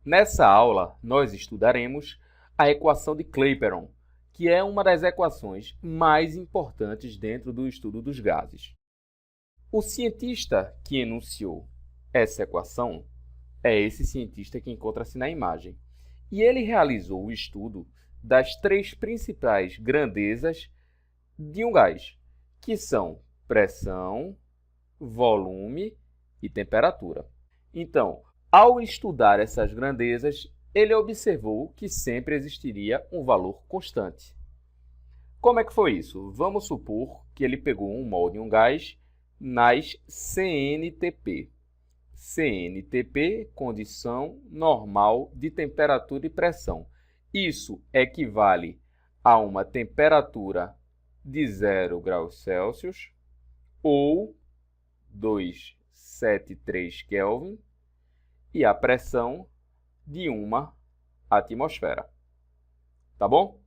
Nessa aula, nós estudaremos a equação de Clapeyron, que é uma das equações mais importantes dentro do estudo dos gases. O cientista que enunciou essa equação é esse cientista que encontra-se na imagem. E ele realizou o estudo das três principais grandezas de um gás, que são pressão, volume e temperatura. Então, ao estudar essas grandezas, ele observou que sempre existiria um valor constante. Como é que foi isso? Vamos supor que ele pegou um mol de um gás nas CNTP. CNTP, condição normal de temperatura e pressão. Isso equivale a uma temperatura de 0 graus Celsius ou 273 Kelvin e a pressão de uma atmosfera. Tá bom?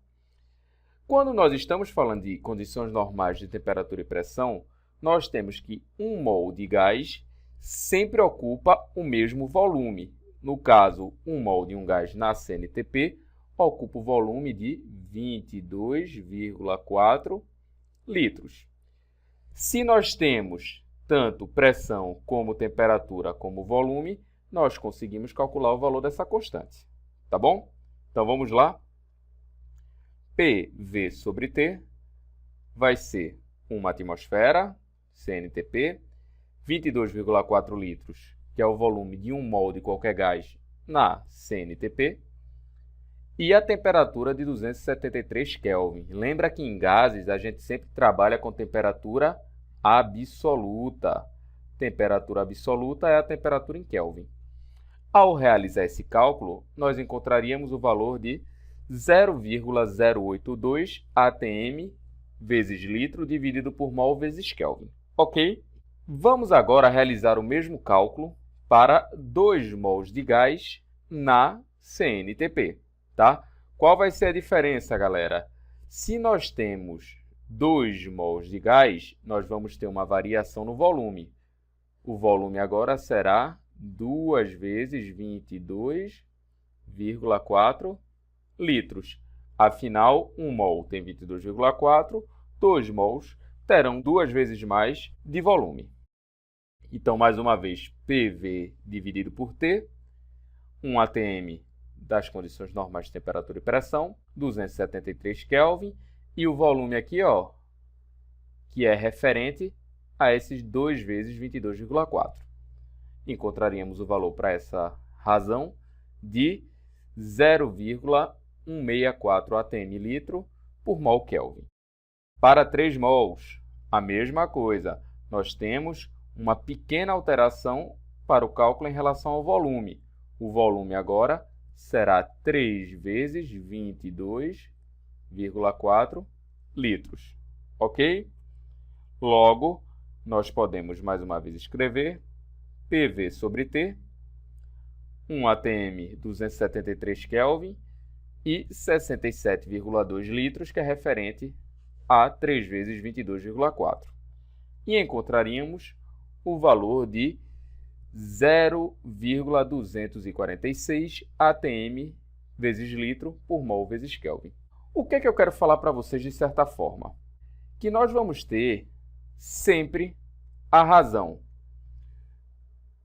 Quando nós estamos falando de condições normais de temperatura e pressão, nós temos que um mol de gás sempre ocupa o mesmo volume. No caso, um mol de um gás na CNTP ocupa o volume de 22,4 litros. Se nós temos tanto pressão como temperatura como volume, nós conseguimos calcular o valor dessa constante. Tá bom? Então, vamos lá. PV sobre T vai ser uma atmosfera, CNTP, 22,4 litros, que é o volume de um mol de qualquer gás na CNTP, e a temperatura de 273 Kelvin. Lembra que em gases a gente sempre trabalha com temperatura absoluta. Temperatura absoluta é a temperatura em Kelvin. Ao realizar esse cálculo, nós encontraríamos o valor de 0,082 atm vezes litro dividido por mol vezes Kelvin. Ok? Vamos agora realizar o mesmo cálculo para 2 mols de gás na CNTP. Tá? Qual vai ser a diferença, galera? Se nós temos 2 mols de gás, nós vamos ter uma variação no volume. O volume agora será 2 vezes 22,4 litros. Afinal, 1 mol tem 22,4, 2 mols terão 2 vezes mais de volume. Então, mais uma vez, PV dividido por T, 1 atm das condições normais de temperatura e pressão, 273 Kelvin, e o volume aqui, ó, que é referente a esses 2 vezes 22,4. Encontraríamos o valor para essa razão de 0,164 atm litro por mol Kelvin. Para 3 mols, a mesma coisa. Nós temos uma pequena alteração para o cálculo em relação ao volume. O volume agora será 3 vezes 22,4 litros. Ok? Logo, nós podemos mais uma vez escrever PV sobre T, 1 atm 273 Kelvin e 67,2 litros, que é referente a 3 vezes 22,4. E encontraríamos o valor de 0,246 atm vezes litro por mol vezes Kelvin. O que é que eu quero falar para vocês de certa forma? Que nós vamos ter sempre a razão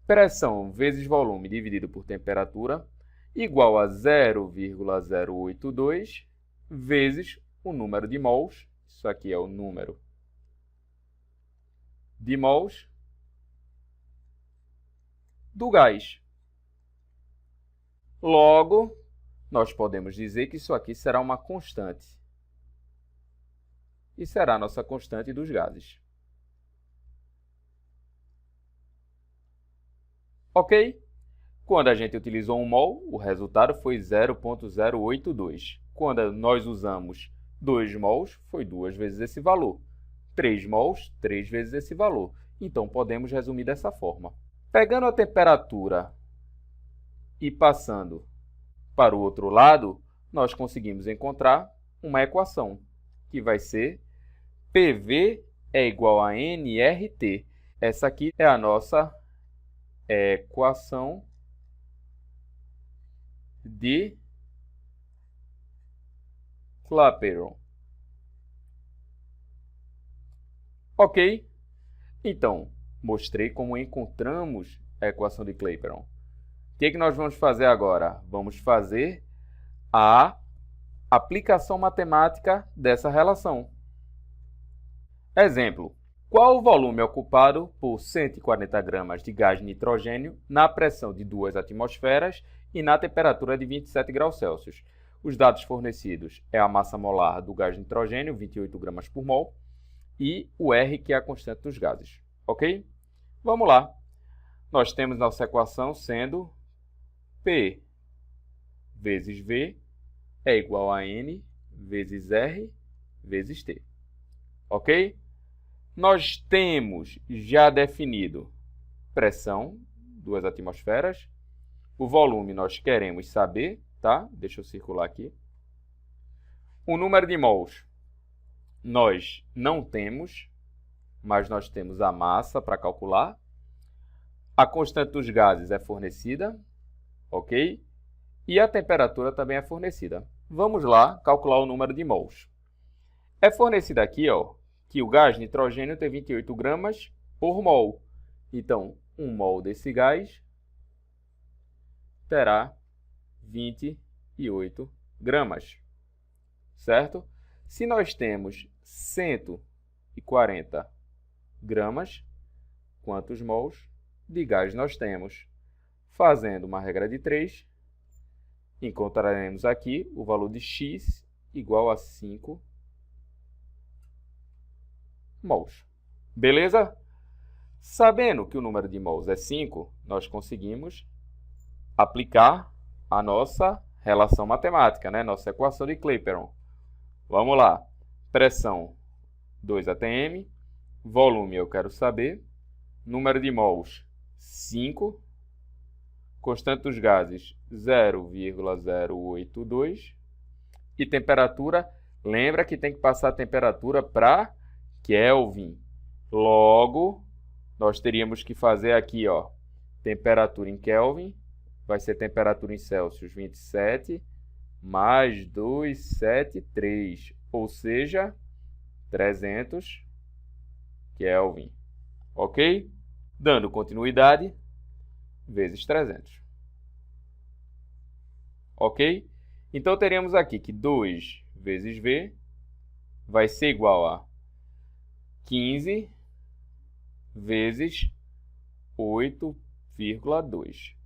pressão vezes volume dividido por temperatura igual a 0,082 vezes o número de mols. Isso aqui é o número de mols do gás. Logo, nós podemos dizer que isso aqui será uma constante. E será a nossa constante dos gases. Ok? Quando a gente utilizou um mol, o resultado foi 0,082. Quando nós usamos 2 mols, foi 2 vezes esse valor. 3 mols, 3 vezes esse valor. Então, podemos resumir dessa forma. Pegando a temperatura e passando para o outro lado, nós conseguimos encontrar uma equação, que vai ser PV é igual a nRT. Essa aqui é a nossa equação de Clapeyron. Ok? Então, mostrei como encontramos a equação de Clapeyron. O que nós vamos fazer agora? Vamos fazer a aplicação matemática dessa relação. Exemplo. Qual o volume ocupado por 140 gramas de gás nitrogênio na pressão de 2 atmosferas e na temperatura de 27 graus Celsius? Os dados fornecidos é a massa molar do gás nitrogênio, 28 gramas por mol, e o R, que é a constante dos gases. Ok? Vamos lá. Nós temos nossa equação sendo P vezes V é igual a N vezes R vezes T. Ok? Nós temos já definido pressão, 2 atmosferas. O volume nós queremos saber, tá? Deixa eu circular aqui. O número de mols nós não temos, mas nós temos a massa para calcular. A constante dos gases é fornecida, ok? E a temperatura também é fornecida. Vamos lá calcular o número de mols. É fornecido aqui, ó, que o gás nitrogênio tem 28 gramas por mol. Então, 1 mol desse gás terá 28 gramas, certo? Se nós temos 140 gramas, quantos mols de gás nós temos? Fazendo uma regra de 3, encontraremos aqui o valor de X igual a 5 mols. Beleza? Sabendo que o número de mols é 5, nós conseguimos aplicar a nossa relação matemática, né? Nossa equação de Clapeyron. Vamos lá. Pressão 2 atm, volume eu quero saber, número de mols 5, constante dos gases 0,082 e temperatura, lembra que tem que passar a temperatura para Kelvin. Logo, nós teríamos que fazer aqui, ó, temperatura em Kelvin, vai ser temperatura em Celsius 27 mais 273, ou seja, 300 Kelvin. Ok? Dando continuidade, vezes 300. Ok? Então, teremos aqui que 2 vezes V vai ser igual a 15 vezes 8,2.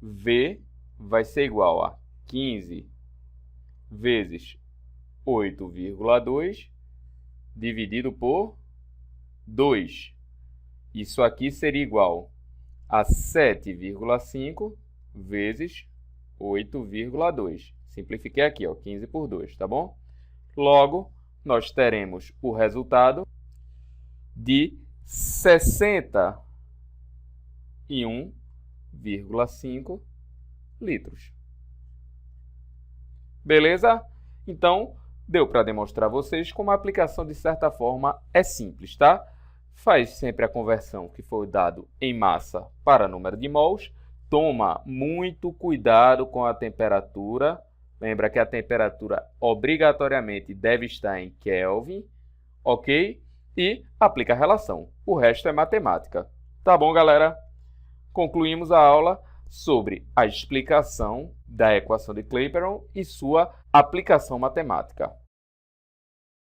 V vai ser igual a 15 vezes 8,2 dividido por 2. Isso aqui seria igual a 7,5 vezes 8,2. Simplifiquei aqui, ó, 15 por 2, tá bom? Logo, nós teremos o resultado de 61,5 litros. Beleza? Então, deu para demonstrar a vocês como a aplicação, de certa forma, é simples, tá? Faz sempre a conversão que foi dado em massa para número de mols. Toma muito cuidado com a temperatura. Lembra que a temperatura obrigatoriamente deve estar em Kelvin, ok? E aplica a relação. O resto é matemática. Tá bom, galera? Concluímos a aula sobre a explicação da equação de Clapeyron e sua aplicação matemática.